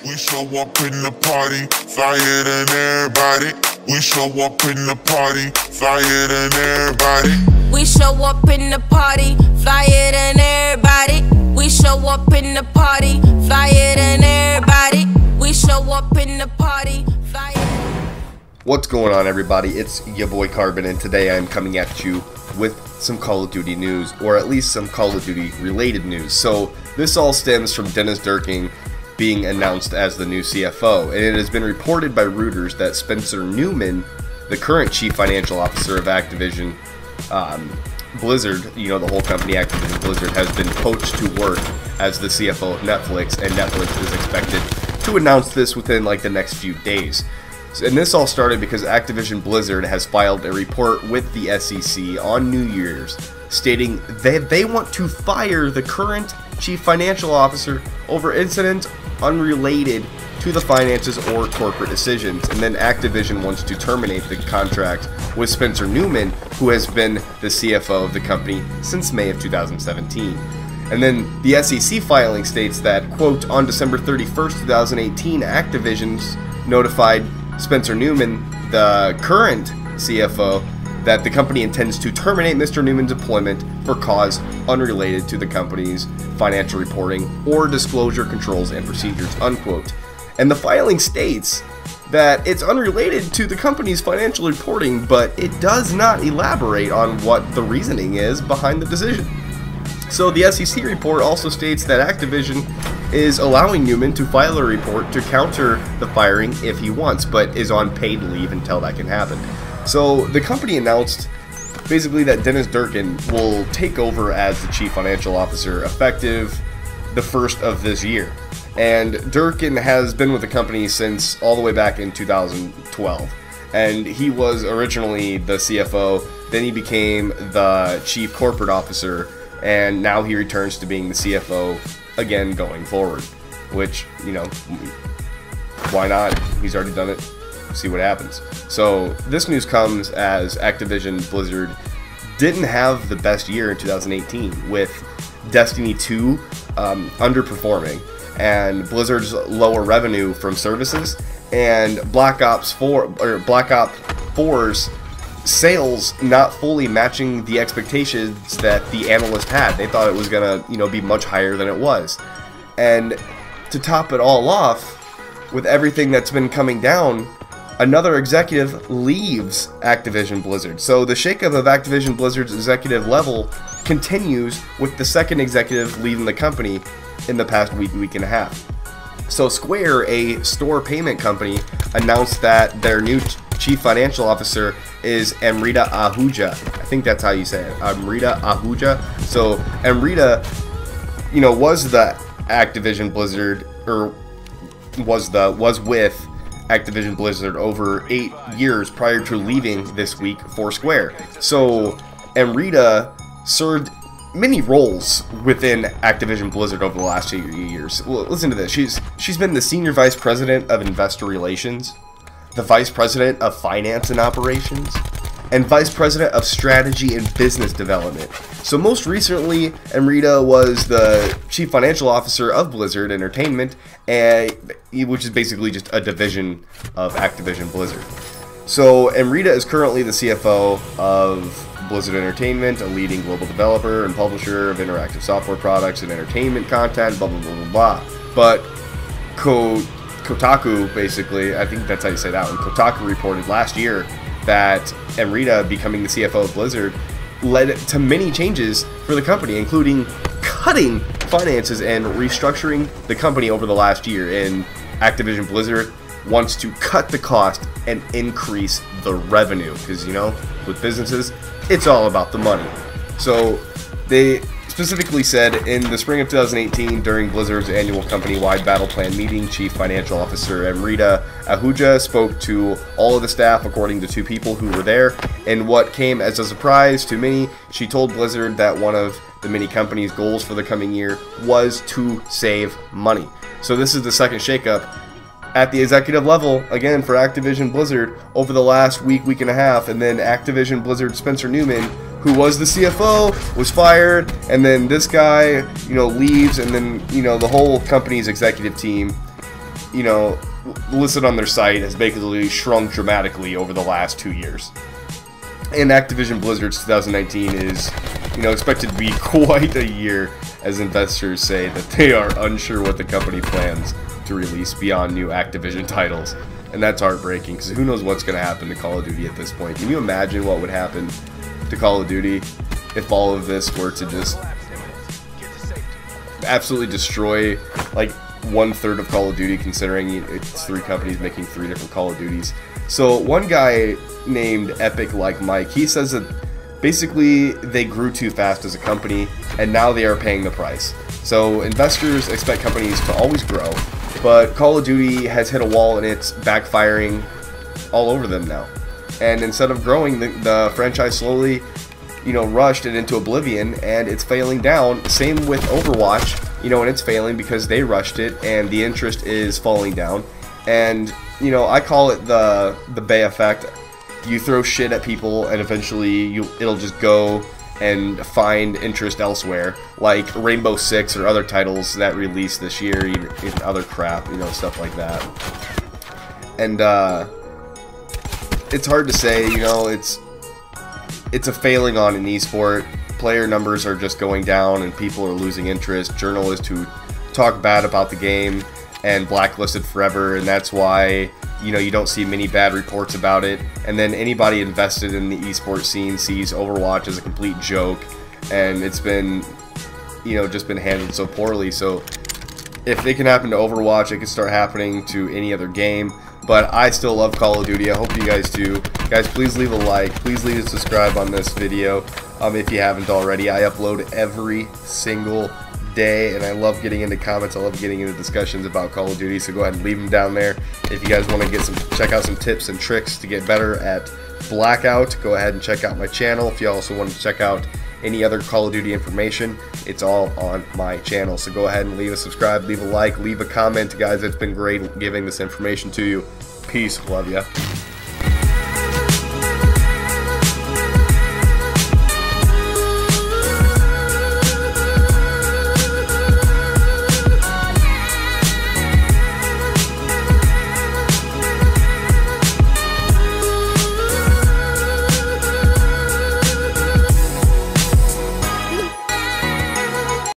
We show up in the party, flyer than everybody. We show up in the party, flyer than everybody. We show up in the party, flyer than everybody. We show up in the party, flyer than everybody. We show up in the party, flyer. What's going on, everybody? It's your boy Carbon, and today I'm coming at you with some Call of Duty news, or at least some Call of Duty related news. So this all stems from Dennis Durkin being announced as the new CFO, and it has been reported by Reuters that Spencer Neumann, the current chief financial officer of Activision Blizzard, you know, the whole company Activision Blizzard, has been poached to work as the CFO of Netflix, and Netflix is expected to announce this within like the next few days. And this all started because Activision Blizzard has filed a report with the SEC on New Year's stating that they want to fire the current chief financial officer over incidents unrelated to the finances or corporate decisions. And then Activision wants to terminate the contract with Spencer Neumann, who has been the CFO of the company since May of 2017. And then the SEC filing states that, quote, on December 31st, 2018, Activision's notified Spencer Neumann, the current CFO, that the company intends to terminate Mr. Newman's employment for cause unrelated to the company's financial reporting or disclosure controls and procedures, unquote. And the filing states that it's unrelated to the company's financial reporting, but it does not elaborate on what the reasoning is behind the decision. So the SEC report also states that Activision is allowing Neumann to file a report to counter the firing if he wants, but is on paid leave until that can happen. So the company announced basically that Dennis Durkin will take over as the chief financial officer effective the first of this year. And Durkin has been with the company since all the way back in 2012. And he was originally the CFO, then he became the chief corporate officer, and now he returns to being the CFO again going forward. Which, you know, why not? He's already done it. See what happens. So this news comes as Activision Blizzard didn't have the best year in 2018, with Destiny 2 underperforming, and Blizzard's lower revenue from services, and Black Ops 4's sales not fully matching the expectations that the analysts had. They thought it was gonna, you know, be much higher than it was. And to top it all off, with everything that's been coming down, another executive leaves Activision Blizzard. So the shakeup of Activision Blizzard's executive level continues, with the second executive leaving the company in the past week and a half. So Square, a store payment company, announced that their new chief financial officer is Amrita Ahuja. I think that's how you say it, Amrita Ahuja. So Amrita, you know, was the Activision Blizzard, or was with Activision Blizzard over 8 years prior to leaving this week for Square. So Amrita served many roles within Activision Blizzard over the last 8 years. Well, listen to this. She's been the senior vice president of investor relations, the vice president of finance and operations, and vice president of strategy and business development. So most recently, Amrita was the chief financial officer of Blizzard Entertainment, which is basically just a division of Activision Blizzard. So Amrita is currently the CFO of Blizzard Entertainment, a leading global developer and publisher of interactive software products and entertainment content, blah, blah, blah, blah, blah. But Kotaku, basically, I think that's how you say that one, Kotaku reported last year that Amrita becoming the CFO of Blizzard led to many changes for the company, including cutting finances and restructuring the company over the last year. And Activision Blizzard wants to cut the cost and increase the revenue, because, you know, with businesses, it's all about the money. So they specifically said in the spring of 2018, during Blizzard's annual company-wide battle plan meeting, Chief Financial Officer Amrita Ahuja spoke to all of the staff, according to 2 people who were there. And what came as a surprise to many, she told Blizzard that one of the many company's goals for the coming year was to save money. So this is the second shakeup at the executive level, again, for Activision Blizzard over the last week and a half. And then Activision Blizzard Spencer Neumann, who was the CFO, was fired, and then this guy, you know, leaves, and then, you know, the whole company's executive team you know, listed on their site has basically shrunk dramatically over the last 2 years. And Activision Blizzard's 2019 is, you know, expected to be quite a year, as investors say that they are unsure what the company plans to release beyond new Activision titles. And that's heartbreaking, because who knows what's going to happen to Call of Duty at this point. Can you imagine what would happen to Call of Duty if all of this were to just absolutely destroy, like, 1/3 of Call of Duty, considering it's 3 companies making 3 different Call of Duties. So one guy named Epic Like Mike, he says that basically they grew too fast as a company, and now they are paying the price. So investors expect companies to always grow, but Call of Duty has hit a wall and it's backfiring all over them now. And instead of growing, the franchise slowly, you know, rushed it into oblivion, and it's failing down. Same with Overwatch, you know, and it's failing because they rushed it and the interest is falling down. And, you know, I call it the Bay effect. You throw shit at people and eventually it'll just go and find interest elsewhere, like Rainbow Six or other titles that released this year, even other crap, you know, stuff like that. And it's hard to say, you know, it's a failing on an esport. Player numbers are just going down and people are losing interest. Journalists who talk bad about the game and blacklisted forever, and that's why, you know, you don't see many bad reports about it. And then anybody invested in the esports scene sees Overwatch as a complete joke, and it's been, you know, just been handled so poorly. So if it can happen to Overwatch, it can start happening to any other game. But I still love Call of Duty. I hope you guys do. Guys, please leave a like. Please leave a subscribe on this video if you haven't already. I upload every single day, and I love getting into comments. I love getting into discussions about Call of Duty, so go ahead and leave them down there. If you guys want to check out some tips and tricks to get better at Blackout, go ahead and check out my channel. If you also want to check out any other Call of Duty information, it's all on my channel. So go ahead and leave a subscribe, leave a like, leave a comment, guys. It's been great giving this information to you. Peace. Love ya.